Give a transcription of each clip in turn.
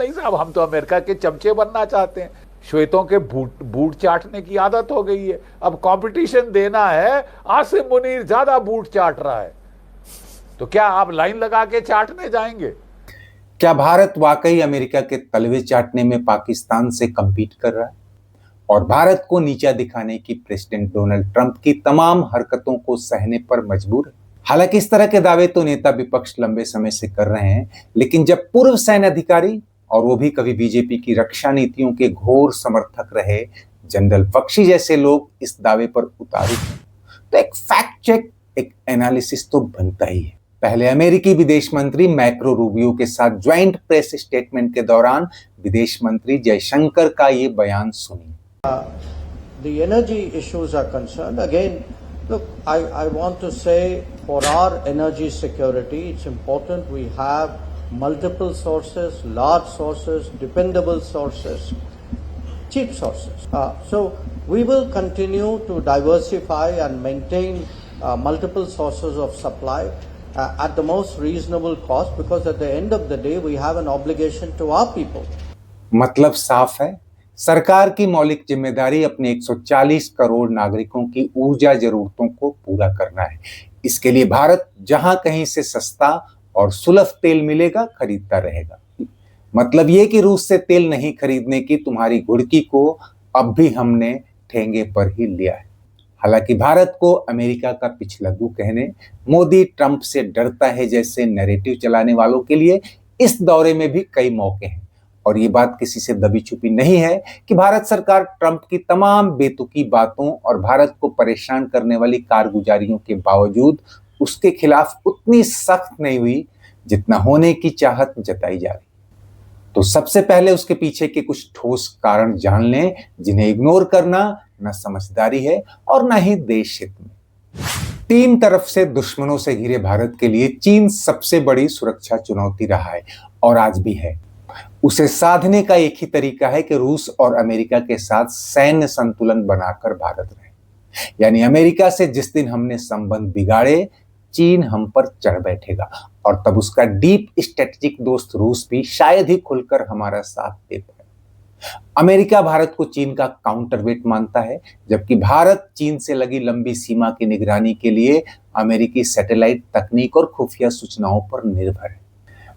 नहीं साहब, हम तो अमेरिका के चमचे बनना चाहते हैं। श्वेतों के बूट चाटने की आदत हो गई है। अब कंपटीशन देना है, आसिम मुनीर ज्यादा बूट चाट रहा है, तो क्या आप लाइन लगा के चाटने जाएंगे? क्या भारत वाकई अमेरिका के तलवे चाटने में पाकिस्तान से कम्पीट कर रहा है और भारत को नीचा दिखाने की प्रेसिडेंट डोनाल्ड ट्रंप की तमाम हरकतों को सहने पर मजबूर है? हालांकि इस तरह के दावे तो नेता विपक्ष लंबे समय से कर रहे हैं, लेकिन जब पूर्व सैन्य अधिकारी और वो भी कभी बीजेपी की रक्षा नीतियों के घोर समर्थक रहे जनरल बख्शी जैसे लोग इस दावे पर उतारू हैं, तो एक फैक्ट चेक, एक एनालिसिस तो बनता ही है। पहले अमेरिकी विदेश मंत्री मैक्रो रूबियो के साथ ज्वाइंट प्रेस स्टेटमेंट के दौरान विदेश मंत्री जयशंकर का ये बयान सुनिए। The energy issues are concerned. Again, look, I want to say for our energy security, it's important we have multiple sources, large sources, dependable sources, cheap sources. So we will continue to diversify and maintain multiple sources of supply at the most reasonable cost, because at the end of the day we have an obligation to our people. मतलब साफ है, सरकार की मौलिक जिम्मेदारी अपने 140 करोड़ नागरिकों की ऊर्जा जरूरतों को पूरा करना है। इसके लिए भारत जहां कहीं से सस्ता और सुलभ तेल मिलेगा खरीदता रहेगा। मतलब ये कि रूस से तेल नहीं खरीदने की तुम्हारी घुड़की को अब भी हमने ठेंगे पर ही लिया है। हालांकि भारत को अमेरिका का पिछलग्गू कहने, मोदी ट्रंप से डरता है जैसे नैरेटिव चलाने वालों के लिए इस दौरे में भी कई मौके हैं। और ये बात किसी से दबी छुपी नहीं है कि भारत सरकार ट्रंप की तमाम बेतुकी बातों और भारत को परेशान करने वाली कारगुजारियों के बावजूद उसके खिलाफ उतनी सख्त नहीं हुई जितना होने की चाहत जताई जा रही। तो सबसे पहले उसके पीछे के कुछ ठोस कारण जान लें, जिन्हें इग्नोर करना न समझदारी है और न ही देश हित में। तीन तरफ से दुश्मनों से घिरे भारत के लिए चीन सबसे बड़ी सुरक्षा चुनौती रहा है और आज भी है। उसे साधने का एक ही तरीका है कि रूस और अमेरिका के साथ सैन्य संतुलन बनाकर भारत रहे। यानी अमेरिका से जिस दिन हमने संबंध बिगाड़े, चीन हम पर चढ़ बैठेगा और तब उसका डीप स्ट्रेटेजिक दोस्त रूस भी शायद ही खुलकर हमारा साथ दे पाए। अमेरिका भारत को चीन का काउंटरवेट मानता है, जबकि भारत चीन से लगी लंबी सीमा की निगरानी के लिए अमेरिकी सैटेलाइट तकनीक और खुफिया सूचनाओं पर निर्भर है।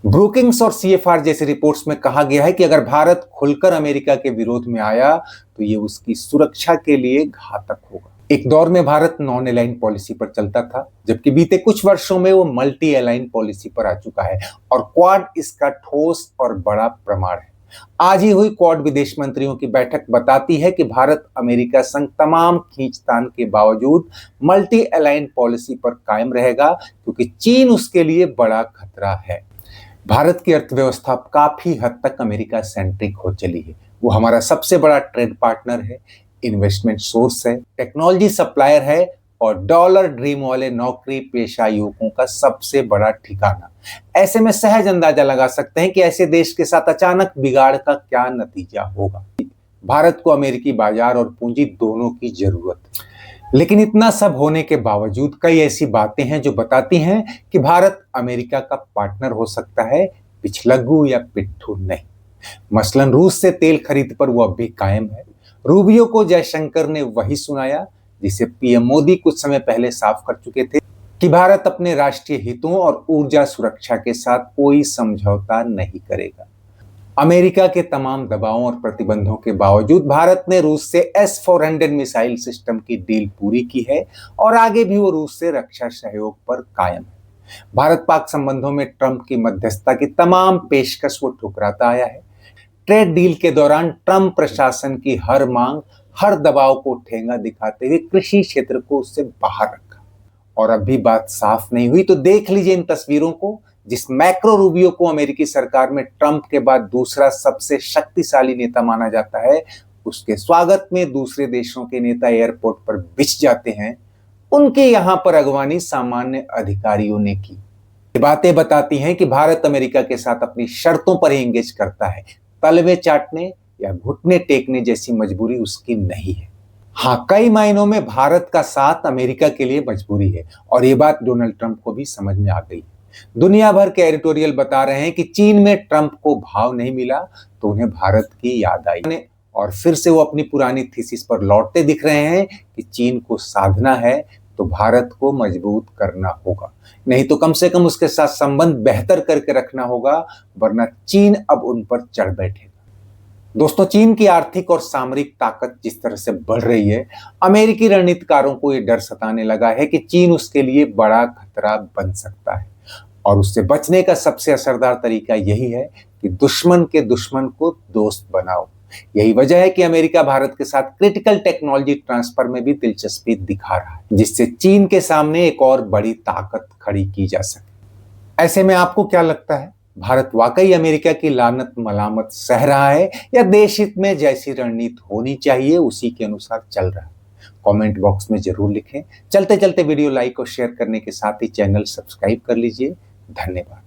ब्रूकिंग्स और सीएफआर जैसी रिपोर्ट्स में कहा गया है कि अगर भारत खुलकर अमेरिका के विरोध में आया तो ये उसकी सुरक्षा के लिए घातक होगा। एक दौर में भारत नॉन अलाइन पॉलिसी पर चलता था, जबकि बीते कुछ वर्षों में वो मल्टी अलाइन पॉलिसी पर आ चुका है और क्वाड इसका ठोस और बड़ा प्रमाण है। आज ही हुई क्वाड विदेश मंत्रियों की बैठक बताती है कि भारत अमेरिका संग तमाम खींचतान के बावजूद मल्टी अलाइन पॉलिसी पर कायम रहेगा, क्योंकि चीन उसके लिए बड़ा खतरा है। भारत की अर्थव्यवस्था काफी हद तक अमेरिका सेंट्रिक हो चली है। वो हमारा सबसे बड़ा ट्रेड पार्टनर है, इन्वेस्टमेंट सोर्स है, टेक्नोलॉजी सप्लायर है और डॉलर ड्रीम वाले नौकरी पेशा युवकों का सबसे बड़ा ठिकाना। ऐसे में सहज अंदाजा लगा सकते हैं कि ऐसे देश के साथ अचानक बिगाड़ का क्या नतीजा होगा। भारत को अमेरिकी बाजार और पूंजी दोनों की जरूरत है। लेकिन इतना सब होने के बावजूद कई ऐसी बातें हैं जो बताती हैं कि भारत अमेरिका का पार्टनर हो सकता है, पिछलग्गू या पिट्ठू नहीं। मसलन रूस से तेल खरीद पर वो अब भी कायम है। रूबियो को जयशंकर ने वही सुनाया जिसे पीएम मोदी कुछ समय पहले साफ कर चुके थे कि भारत अपने राष्ट्रीय हितों और ऊर्जा सुरक्षा के साथ कोई समझौता नहीं करेगा। अमेरिका के तमाम दबावों और प्रतिबंधों के बावजूद भारत ने रूस से S-400 मिसाइल सिस्टम की डील पूरी की है और आगे भी वो रूस से रक्षा सहयोग पर कायम है। भारत पाक संबंधों में ट्रंप की मध्यस्थता की तमाम पेशकश वो ठुकराता आया है। ट्रेड डील के दौरान ट्रंप प्रशासन की हर मांग, हर दबाव को ठेंगा दिखाते हुए कृषि क्षेत्र को उससे बाहर रखा। और अब भी बात साफ नहीं हुई तो देख लीजिए इन तस्वीरों को, जिस मैक्रो रूबियो को अमेरिकी सरकार में ट्रंप के बाद दूसरा सबसे शक्तिशाली नेता माना जाता है, उसके स्वागत में दूसरे देशों के नेता एयरपोर्ट पर बिछ जाते हैं। उनके यहां पर अगवानी सामान्य अधिकारियों ने की। ये बातें बताती हैं कि भारत अमेरिका के साथ अपनी शर्तों पर ही एंगेज करता है। तलवे चाटने या घुटने टेकने जैसी मजबूरी उसकी नहीं है। हाँ, कई मायनों में भारत का साथ अमेरिका के लिए मजबूरी है और ये बात डोनाल्ड ट्रंप को भी समझ में आ गई। दुनिया भर के एडिटोरियल बता रहे हैं कि चीन में ट्रंप को भाव नहीं मिला तो उन्हें भारत की याद आई और फिर से वो अपनी पुरानी थीसिस पर लौटते दिख रहे हैं कि चीन को साधना है तो भारत को मजबूत करना होगा, नहीं तो कम से कम उसके साथ संबंध बेहतर करके रखना होगा, वरना चीन अब उन पर चढ़ बैठेगा। दोस्तों, चीन की आर्थिक और सामरिक ताकत जिस तरह से बढ़ रही है, अमेरिकी रणनीतिकारों को यह डर सताने लगा है कि चीन उसके लिए बड़ा खतरा बन सकता है और उससे बचने का सबसे असरदार तरीका यही है कि दुश्मन के दुश्मन को दोस्त बनाओ। यही वजह है कि अमेरिका भारत के साथ क्रिटिकल टेक्नोलॉजी ट्रांसफर में भी दिलचस्पी दिखा रहा है, जिससे चीन के सामने एक और बड़ी ताकत खड़ी की जा सके। ऐसे में आपको क्या लगता है, भारत वाकई अमेरिका की लानत मलामत सह रहा है या देश हित में जैसी रणनीति होनी चाहिए उसी के अनुसार चल रहा है? कमेंट बॉक्स में जरूर लिखें। चलते चलते वीडियो लाइक और शेयर करने के साथ ही चैनल सब्सक्राइब कर लीजिए। धन्यवाद।